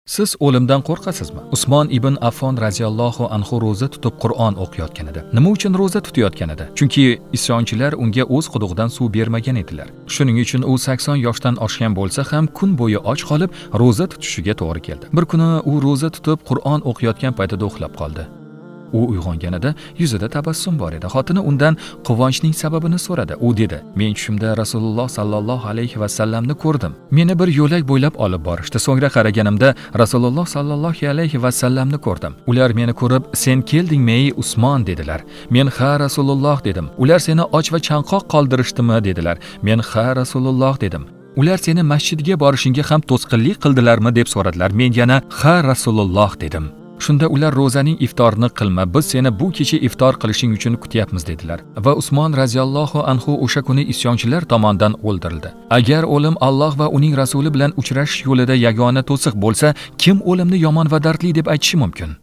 Siz o'limdan qo'rqasizmi? Usmon ibn Affon radhiyallohu anhu roza tutib Qur'on o'qiyotgan edi. Nima uchun roza tutayotgan edi? Chunki isyonchilar unga o'z quduqdan suv bermagan edilar. Shuning uchun u 80 yoshdan oshgan bo'lsa ham kun bo'yi och qolib roza tutishiga to'g'ri keldi. Bir kuni u roza tutib Qur'on o'qiyotgan paytida uxlab qoldi. U uyg'onganida yuzida tabassum bor edi. Xotini undan quvonchning sababini so'radi. U dedi: "Men tushimda Rasululloh sallallohu alayhi va sallamni ko'rdim. Meni bir yo'lak bo'ylab olib borishdi. So'ngra qaraganimda Rasululloh sallallohu alayhi va sallamni ko'rdim. Ular meni ko'rib, 'Sen keldingmi ey Usmon?' dedilar. Men 'Ha Rasululloh' dedim. Ular 'Seni och va chanqoq qoldirishdimi?' dedilar. Men 'Ha Rasululloh' dedim. Ular 'Seni masjidga borishingga ham to'sqinlik qildilarmi?' deb so'radilar. Men yana 'Ha Rasululloh' dedim. Shunda ular ro'zaning iftorini qilma, biz seni bu kecha iftor qilishing uchun kutyapmiz dedilar. Va Usmon radhiyallohu anhu o'sha kuni isyonchilar tomonidan o'ldirildi. Agar o'lim Alloh va uning rasuli bilan uchrashish yo'lida yagona to'siq bo'lsa, kim o'limni yomon va dardli deb aytishi mumkin?